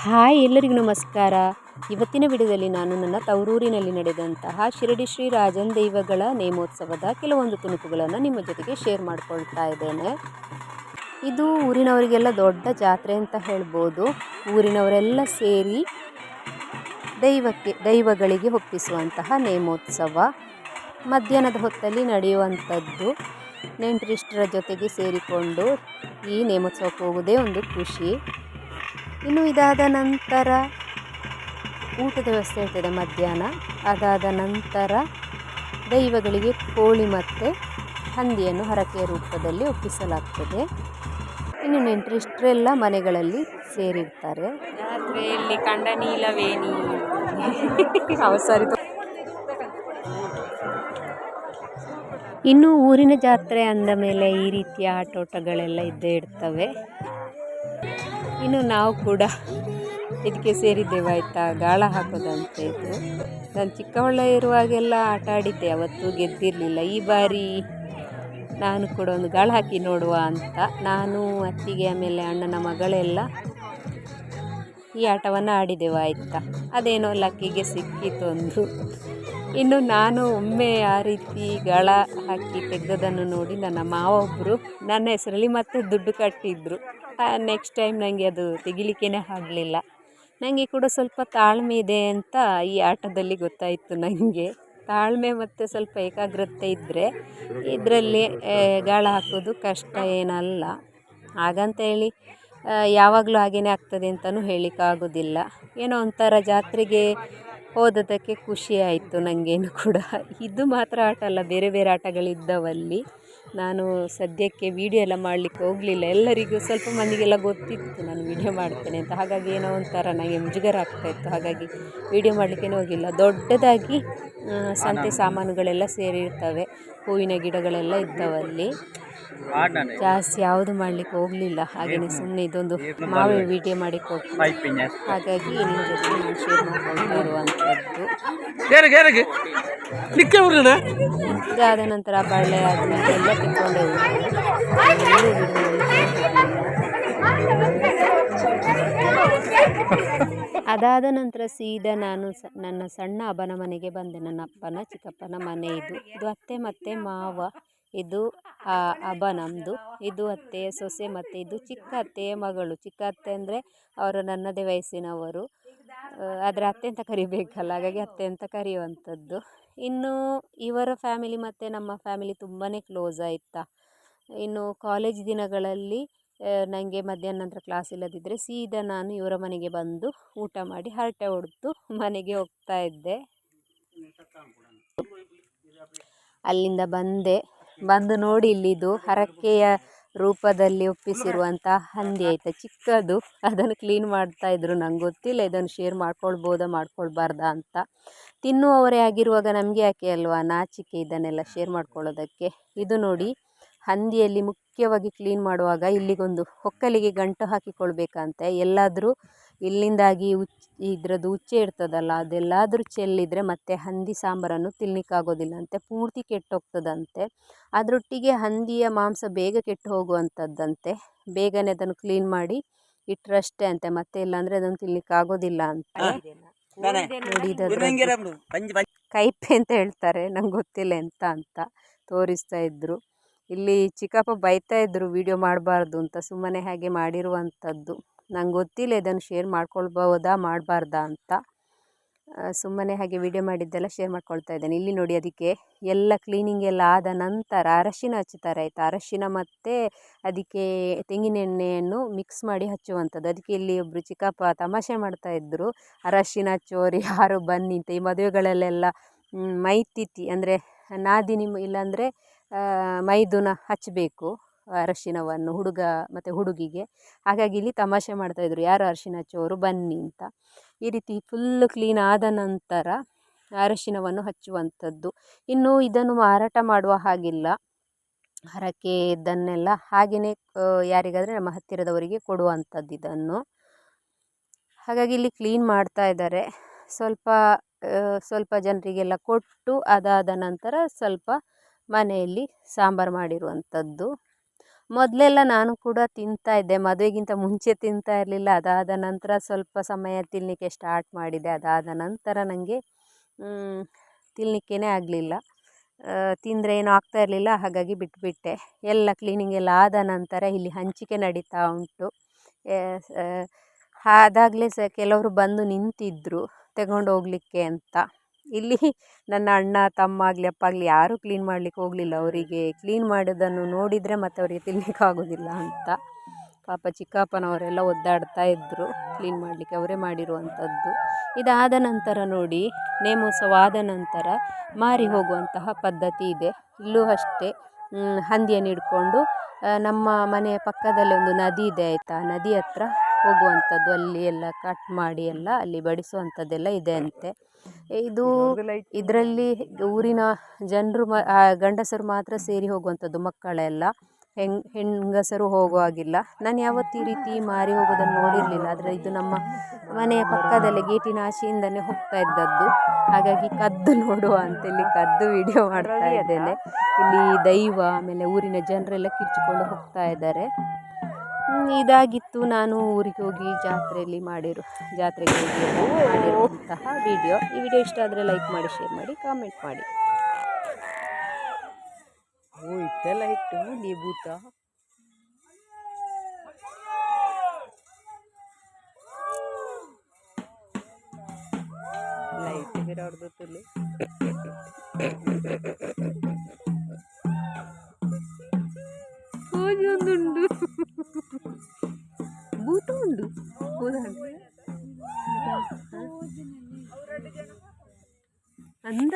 Hi ಎಲ್ಲರಿಗೂ ನಮಸ್ಕಾರ. ಇವತ್ತಿನ ವಿಡಿಯೋದಲ್ಲಿ ನಾನು ನನ್ನ ತವರೂರಿನಲ್ಲಿ ನಡೆದಂತಹ ಶಿರಡಿ ಶ್ರೀ ರಾಜನ್ ದೈವಗಳ ನೇಮೋತ್ಸವದ ಕೆಲವೊಂದು ತುಣುಕುಗಳನ್ನು ನಿಮ್ಮ ಜೊತೆಗೆ ಶೇರ್ ಮಾಡ್ಕೊಳ್ತಾ ಇದ್ದೇನೆ. ಇದು ಊರಿನವರಿಗೆಲ್ಲ ದೊಡ್ಡ ಜಾತ್ರೆ ಅಂತ ಹೇಳ್ಬೋದು. ಊರಿನವರೆಲ್ಲ ಸೇರಿ ದೈವಗಳಿಗೆ ಒಪ್ಪಿಸುವಂತಹ ನೇಮೋತ್ಸವ ಮಧ್ಯಾಹ್ನದ ಹೊತ್ತಲ್ಲಿ ನಡೆಯುವಂಥದ್ದು. ನೆಂಟರಿಷ್ಟರ ಜೊತೆಗೆ ಸೇರಿಕೊಂಡು ಈ ನೇಮೋತ್ಸವಕ್ಕೆ ಹೋಗೋದೇ ಒಂದು ಖುಷಿ. ಇನ್ನು ಇದಾದ ನಂತರ ಊಟದ ವ್ಯವಸ್ಥೆ ಇರ್ತದೆ ಮಧ್ಯಾಹ್ನ. ಅದಾದ ನಂತರ ದೈವಗಳಿಗೆ ಕೋಳಿ ಮತ್ತು ಹಂದಿಯನ್ನು ಹರಕೆಯ ರೂಪದಲ್ಲಿ ಒಪ್ಪಿಸಲಾಗ್ತದೆ. ಇನ್ನು ನೆಂಟರಿಷ್ಟರೆಲ್ಲ ಮನೆಗಳಲ್ಲಿ ಸೇರಿರ್ತಾರೆ. ಜಾತ್ರೆಯಲ್ಲಿ ಕಂಡ ನೀಲವೇಣಿ ಇನ್ನು ಊರಿನ ಜಾತ್ರೆ ಅಂದ ಮೇಲೆ ಈ ರೀತಿಯ ಆಟೋಟಗಳೆಲ್ಲ ಇದ್ದೇ ಇರ್ತವೆ. ಇನ್ನು ನಾವು ಕೂಡ ಇದಕ್ಕೆ ಸೇರಿದ್ದೇವಾಯ್ತಾ, ಗಾಳ ಹಾಕೋದಂತೆ. ಇದು ನಾನು ಚಿಕ್ಕವಳ ಇರುವಾಗೆಲ್ಲ ಆಟ ಆಡಿದ್ದೆ, ಅವತ್ತು ಗೆದ್ದಿರಲಿಲ್ಲ. ಈ ಬಾರಿ ನಾನು ಕೂಡ ಒಂದು ಗಾಳ ಹಾಕಿ ನೋಡುವ ಅಂತ ನಾನು ಅತ್ತಿಗೆ ಆಮೇಲೆ ಅಣ್ಣನ ಮಗಳೆಲ್ಲ ಈ ಆಟವನ್ನು ಆಡಿದೆವಾಯ್ತಾ. ಅದೇನೋ ಲಕ್ಕಿಗೆ ಸಿಕ್ಕಿತು ಒಂದು. ಇನ್ನು ನಾನು ಒಮ್ಮೆ ಆ ರೀತಿ ಗಾಳ ಹಾಕಿ ತೆಗೆದದನ್ನು ನೋಡಿ ನನ್ನ ಮಾವ ಒಬ್ಬರು ನನ್ನ ಹೆಸರಲ್ಲಿ ಮತ್ತೆ ದುಡ್ಡು ಕಟ್ಟಿದ್ರು. ನೆಕ್ಸ್ಟ್ ಟೈಮ್ ನನಗೆ ಅದು ತೆಗಿಲಿಕ್ಕೇ ಆಗಲಿಲ್ಲ. ನನಗೆ ಕೂಡ ಸ್ವಲ್ಪ ತಾಳ್ಮೆ ಇದೆ ಅಂತ ಈ ಆಟದಲ್ಲಿ ಗೊತ್ತಾಯಿತು. ನನಗೆ ತಾಳ್ಮೆ ಮತ್ತು ಸ್ವಲ್ಪ ಏಕಾಗ್ರತೆ ಇದ್ದರೆ ಇದರಲ್ಲಿ ಗಾಳ ಹಾಕೋದು ಕಷ್ಟ ಏನಲ್ಲ. ಹಾಗಂತ ಹೇಳಿ ಯಾವಾಗಲೂ ಹಾಗೇ ಆಗ್ತದೆ ಅಂತಲೂ ಹೇಳಲಿಕ್ಕಾಗೋದಿಲ್ಲ. ಏನೋ ಒಂಥರ ಜಾತ್ರೆಗೆ ಹೋದದಕ್ಕೆ ಖುಷಿ ಆಯಿತು ನನಗೇನು ಕೂಡ. ಇದು ಮಾತ್ರ ಆಟ ಅಲ್ಲ, ಬೇರೆ ಬೇರೆ ಆಟಗಳಿದ್ದವಲ್ಲಿ. ನಾನು ಸದ್ಯಕ್ಕೆ ವಿಡಿಯೋ ಎಲ್ಲ ಮಾಡಲಿಕ್ಕೆ ಹೋಗಲಿಲ್ಲ. ಎಲ್ಲರಿಗೂ ಸ್ವಲ್ಪ ಮಂದಿಗೆಲ್ಲ ಗೊತ್ತಿತ್ತು ನಾನು ವಿಡಿಯೋ ಮಾಡ್ತೇನೆ ಅಂತ. ಹಾಗಾಗಿ ಏನೋ ಒಂಥರ ನನಗೆ ಮುಜುಗರ ಆಗ್ತಾಯಿತ್ತು. ಹಾಗಾಗಿ ವಿಡಿಯೋ ಮಾಡಲಿಕ್ಕೇ ಹೋಗಿಲ್ಲ. ದೊಡ್ಡದಾಗಿ ಸಂತೆ ಸಾಮಾನುಗಳೆಲ್ಲ ಸೇರಿರ್ತವೆ, ಹೂವಿನ ಗಿಡಗಳೆಲ್ಲ ಇದ್ದವಲ್ಲಿ. ಜಾಸ್ತಿ ಯಾವುದು ಮಾಡಲಿಕ್ಕೆ ಹೋಗಲಿಲ್ಲ. ಹಾಗೆಯೇ ಸುಮ್ಮನೆ ಇದೊಂದು ಮಾವಿನ ವಿಡಿಯೋ ಮಾಡಿ ಕೊಟ್ಟು ಹಾಗಾಗಿ ನಿಮ್ಮ ಜೊತೆ ನಾನು ಶೇರ್ ಮಾಡ್ಕೊಂಡು ಇರುವಂಥದ್ದು. ಇದಾದ ನಂತರ ಬಳ್ಳೆ ಅದು ಇದೆಲ್ಲ ತಿಳ್ಕೊಂಡೆ ಅದಾದ ನಂತರ ಸೀದಾ ನಾನು ನನ್ನ ಸಣ್ಣ ಅಬ್ಬನ ಮನೆಗೆ ಬಂದೆ. ನನ್ನ ಅಪ್ಪನ ಚಿಕ್ಕಪ್ಪನ ಮನೆ ಇದು ಅತ್ತೆ ಮತ್ತು ಮಾವ. ಇದು ಅಬ್ಬ ನಮ್ಮದು, ಇದು ಅತ್ತೆಯ ಸೊಸೆ, ಮತ್ತು ಇದು ಚಿಕ್ಕ ಅತ್ತೆಯ ಮಗಳು. ಚಿಕ್ಕ ಅತ್ತೆ ಅಂದರೆ ಅವರು ನನ್ನದೇ ವಯಸ್ಸಿನವರು, ಆದರೆ ಅತ್ತೆ ಅಂತ ಕರಿಬೇಕಲ್ಲ, ಹಾಗಾಗಿ ಅತ್ತೆ ಅಂತ ಕರೆಯುವಂಥದ್ದು. ಇನ್ನು ಇವರ ಫ್ಯಾಮಿಲಿ ಮತ್ತು ನಮ್ಮ ಫ್ಯಾಮಿಲಿ ತುಂಬಾ ಕ್ಲೋಸ್ ಆಯಿತಾ. ಇನ್ನು ಕಾಲೇಜ್ ದಿನಗಳಲ್ಲಿ ನನಗೆ ಮಧ್ಯಾಹ್ನ ನಂತರ ಕ್ಲಾಸ್ ಇಲ್ಲದಿದ್ದರೆ ಸೀದಾ ನಾನು ಇವರ ಮನೆಗೆ ಬಂದು ಊಟ ಮಾಡಿ ಹರಟೆ ಹೊಡೆದು ಮನೆಗೆ ಹೋಗ್ತಾ ಇದ್ದೆ. ಅಲ್ಲಿಂದ ಬಂದು ನೋಡಿ, ಇಲ್ಲಿದು ಹರಕೆಯ ರೂಪದಲ್ಲಿ ಒಪ್ಪಿಸಿರುವಂಥ ಹಂದಿ ಆಯಿತಾ, ಚಿಕ್ಕದು. ಅದನ್ನು ಕ್ಲೀನ್ ಮಾಡ್ತಾಯಿದ್ರು. ನಂಗೆ ಗೊತ್ತಿಲ್ಲ ಇದನ್ನು ಶೇರ್ ಮಾಡ್ಕೊಳ್ಬಾರ್ದಾ ಅಂತ. ತಿನ್ನುವವರೇ ಆಗಿರುವಾಗ ನಮಗೆ ಯಾಕೆ ಅಲ್ವಾ ನಾಚಿಕೆ ಇದನ್ನೆಲ್ಲ ಶೇರ್ ಮಾಡ್ಕೊಳ್ಳೋದಕ್ಕೆ. ಇದು ನೋಡಿ, ಹಂದಿಯಲ್ಲಿ ಮುಖ್ಯವಾಗಿ ಕ್ಲೀನ್ ಮಾಡುವಾಗ ಇಲ್ಲಿಗೊಂದು ಹೊಕ್ಕಲಿಗೆ ಗಂಟು ಹಾಕಿಕೊಳ್ಬೇಕಂತೆ. ಎಲ್ಲಾದರೂ ಇಲ್ಲಿಂದಾಗಿ ಇದ್ರದ್ದು ಉಚ್ಚೆ ಇರ್ತದಲ್ಲ, ಅದೆಲ್ಲಾದರೂ ಚೆಲ್ಲಿದರೆ ಮತ್ತೆ ಹಂದಿ ಸಾಂಬಾರನ್ನು ತಿನ್ನಲಿಕ್ಕಾಗೋದಿಲ್ಲ ಅಂತೆ, ಪೂರ್ತಿ ಕೆಟ್ಟೋಗ್ತದಂತೆ. ಅದರೊಟ್ಟಿಗೆ ಹಂದಿಯ ಮಾಂಸ ಬೇಗ ಕೆಟ್ಟು ಹೋಗುವಂಥದ್ದಂತೆ. ಬೇಗನೆ ಅದನ್ನು ಕ್ಲೀನ್ ಮಾಡಿ ಇಟ್ಟರಷ್ಟೇ ಅಂತೆ, ಮತ್ತೆ ಇಲ್ಲಾಂದರೆ ಅದನ್ನು ತಿನ್ನಲಿಕ್ಕಾಗೋದಿಲ್ಲ ಅಂತ. ನೋಡಿ, ಕೈಪೆ ಅಂತ ಹೇಳ್ತಾರೆ, ನಂಗೆ ಗೊತ್ತಿಲ್ಲ ಎಂತ ಅಂತ ತೋರಿಸ್ತಾ ಇದ್ರು. ಇಲ್ಲಿ ಚಿಕ್ಕಪ್ಪ ಬೈತಾ ಇದ್ರು ವಿಡಿಯೋ ಮಾಡಬಾರ್ದು ಅಂತ, ಸುಮ್ಮನೆ ಹಾಗೆ ಮಾಡಿರುವಂಥದ್ದು. ನಂಗೆ ಗೊತ್ತಿಲ್ಲ ಇದನ್ನು ಶೇರ್ ಮಾಡ್ಕೊಳ್ಬೋದಾ ಮಾಡಬಾರ್ದಾ ಅಂತ. ಸುಮ್ಮನೆ ಹಾಗೆ ವಿಡಿಯೋ ಮಾಡಿದ್ದೆಲ್ಲ ಶೇರ್ ಮಾಡ್ಕೊಳ್ತಾ ಇದ್ದೇನೆ. ಇಲ್ಲಿ ನೋಡಿ, ಅದಕ್ಕೆ ಎಲ್ಲ ಕ್ಲೀನಿಂಗ್ ಎಲ್ಲ ಆದ ನಂತರ ಅರಶಿನ ಹಚ್ಚುತ್ತಾರೆ ಆಯಿತಾ. ಅರಶಿನ ಮತ್ತು ಅದಕ್ಕೆ ತೆಂಗಿನೆಣ್ಣೆಯನ್ನು ಮಿಕ್ಸ್ ಮಾಡಿ ಹಚ್ಚುವಂಥದ್ದು. ಅದಕ್ಕೆ ಇಲ್ಲಿ ಒಬ್ಬರು ಚಿಕ್ಕಪ್ಪ ತಮಾಷೆ ಮಾಡ್ತಾಯಿದ್ರು, ಅರಶಿನ ಹಚ್ಚುವವರು ಯಾರು ಬನ್ನಿ ಅಂತ. ಈ ಮದುವೆಗಳಲ್ಲೆಲ್ಲ ಮೈತಿಥಿ ಅಂದರೆ ನಾದಿನಿ ಇಲ್ಲಾಂದರೆ ಮೈದುನ ಹಚ್ಚಬೇಕು ಅರಶಿನವನ್ನು ಹುಡುಗ ಮತ್ತು ಹುಡುಗಿಗೆ. ಹಾಗಾಗಿ ಇಲ್ಲಿ ತಮಾಷೆ ಮಾಡ್ತಾಯಿದ್ರು, ಯಾರು ಅರಶಿನ ಹಚ್ಚುವವರು ಬನ್ನಿ ಅಂತ. ಈ ರೀತಿ ಫುಲ್ಲು ಕ್ಲೀನ್ ಆದ ನಂತರ ಅರಶಿನವನ್ನು ಹಚ್ಚುವಂಥದ್ದು. ಇನ್ನು ಇದನ್ನು ಮಾರಾಟ ಮಾಡುವ ಹಾಗಿಲ್ಲ, ಹರಕೆ ಇದನ್ನೆಲ್ಲ ಹಾಗೆಯೇ ಯಾರಿಗಾದರೆ ನಮ್ಮ ಹತ್ತಿರದವರಿಗೆ ಕೊಡುವಂಥದ್ದು ಇದನ್ನು. ಹಾಗಾಗಿ ಇಲ್ಲಿ ಕ್ಲೀನ್ ಮಾಡ್ತಾ ಇದ್ದಾರೆ. ಸ್ವಲ್ಪ ಜನರಿಗೆಲ್ಲ ಕೊಟ್ಟು ಅದಾದ ನಂತರ ಸ್ವಲ್ಪ ಮನೆಯಲ್ಲಿ ಸಾಂಬಾರು ಮಾಡಿರುವಂಥದ್ದು. ಮೊದಲೆಲ್ಲ ನಾನು ಕೂಡ ತಿಂತಾ ಇದ್ದೆ, ಮದುವೆಗಿಂತ ಮುಂಚೆ ತಿಂತಾ ಇರಲಿಲ್ಲ. ಅದಾದ ನಂತರ ಸ್ವಲ್ಪ ಸಮಯ ತಿನ್ನಲಿಕ್ಕೆ ಸ್ಟಾರ್ಟ್ ಮಾಡಿದೆ. ಅದಾದ ನಂತರ ನನಗೆ ತಿನ್ನಲಿಕ್ಕೇ ಆಗಲಿಲ್ಲ, ತಿಂದರೆ ಏನೂ ಆಗ್ತಾ ಇರಲಿಲ್ಲ, ಹಾಗಾಗಿ ಬಿಟ್ಟುಬಿಟ್ಟೆ. ಎಲ್ಲ ಕ್ಲೀನಿಂಗ್ ಎಲ್ಲ ಆದ ನಂತರ ಇಲ್ಲಿ ಹಂಚಿಕೆ ನಡೀತಾ ಉಂಟು. ಅದಾಗಲೇ ಕೆಲವರು ಬಂದು ನಿಂತಿದ್ದರು ತಗೊಂಡು ಹೋಗಲಿಕ್ಕೆ ಅಂತ. ಇಲ್ಲಿ ನನ್ನ ಅಣ್ಣ ತಮ್ಮ ಆಗಲಿ ಅಪ್ಪ ಆಗಲಿ ಯಾರೂ ಕ್ಲೀನ್ ಮಾಡಲಿಕ್ಕೆ ಹೋಗಲಿಲ್ಲ. ಅವರಿಗೆ ಕ್ಲೀನ್ ಮಾಡೋದನ್ನು ನೋಡಿದರೆ ಮತ್ತು ಅವರಿಗೆ ತಿನ್ನಲಿಕ್ಕೆ ಆಗೋದಿಲ್ಲ ಅಂತ. ಪಾಪ ಚಿಕ್ಕಪ್ಪನವರೆಲ್ಲ ಒದ್ದಾಡ್ತಾ ಇದ್ದರು ಕ್ಲೀನ್ ಮಾಡಲಿಕ್ಕೆ, ಅವರೇ ಮಾಡಿರುವಂಥದ್ದು. ಇದಾದ ನಂತರ ನೋಡಿ, ನೇಮೋತ್ಸವ ಆದ ನಂತರ ಮಾರಿ ಹೋಗುವಂತಹ ಪದ್ಧತಿ ಇದೆ. ಇಲ್ಲೂ ಅಷ್ಟೇ, ಹಂದಿಯನ್ನು ಹಿಡ್ಕೊಂಡು ನಮ್ಮ ಮನೆಯ ಪಕ್ಕದಲ್ಲೇ ಒಂದು ನದಿ ಇದೆ ಆಯಿತಾ, ನದಿ ಹತ್ರ ಹೋಗುವಂಥದ್ದು. ಅಲ್ಲಿ ಎಲ್ಲ ಕಟ್ ಮಾಡಿ ಎಲ್ಲ ಅಲ್ಲಿ ಬಡಿಸುವಂಥದ್ದೆಲ್ಲ ಇದೆ ಅಂತೆ. ಇದರಲ್ಲಿ ಊರಿನ ಜನರು ಗಂಡಸರು ಮಾತ್ರ ಸೇರಿ ಹೋಗುವಂಥದ್ದು, ಮಕ್ಕಳೆಲ್ಲ. ಹೆಂಗಸರು ಹೋಗುವಾಗಿಲ್ಲ. ನಾನು ಯಾವತ್ತೂ ಈ ರೀತಿ ಮಾರಿ ಹೋಗೋದನ್ನು ನೋಡಿರಲಿಲ್ಲ. ಆದರೆ ಇದು ನಮ್ಮ ಮನೆಯ ಪಕ್ಕದಲ್ಲೇ ಗೇಟಿನ ಆಚೆಯಿಂದನೇ ಹೋಗ್ತಾ ಇದ್ದದ್ದು, ಹಾಗಾಗಿ ಕದ್ದು ನೋಡುವ ಅಂತೇಳಿ ಕದ್ದು ವಿಡಿಯೋ ಮಾಡ್ತಾ ಇದ್ದೇನೆ. ಇಲ್ಲಿ ದೈವ ಆಮೇಲೆ ಊರಿನ ಜನರೆಲ್ಲ ಕಿರ್ಚಿಕೊಂಡು ಹೋಗ್ತಾ ಇದ್ದಾರೆ. ಇದಾಗಿತ್ತು ನಾನು ಊರಿಗೆ ಹೋಗಿ ಜಾತ್ರೆಗೆ ಹೋಗಿ ಮಾಡಿರುವಂತಹ ವಿಡಿಯೋ. ಈ ವಿಡಿಯೋ ಇಷ್ಟ ಆದರೆ ಲೈಕ್ ಮಾಡಿ, ಶೇರ್ ಮಾಡಿ, ಕಾಮೆಂಟ್ ಮಾಡಿ. ಇದೆಲ್ಲ ಇಟ್ಟು ನೀ ಭೂತ ಲೈಟ್ ಬಿರಾಡ್ದಲ್ಲಿ ಒಂದುಂಡು ಭೂತ ಉಂಡು ಅಂದ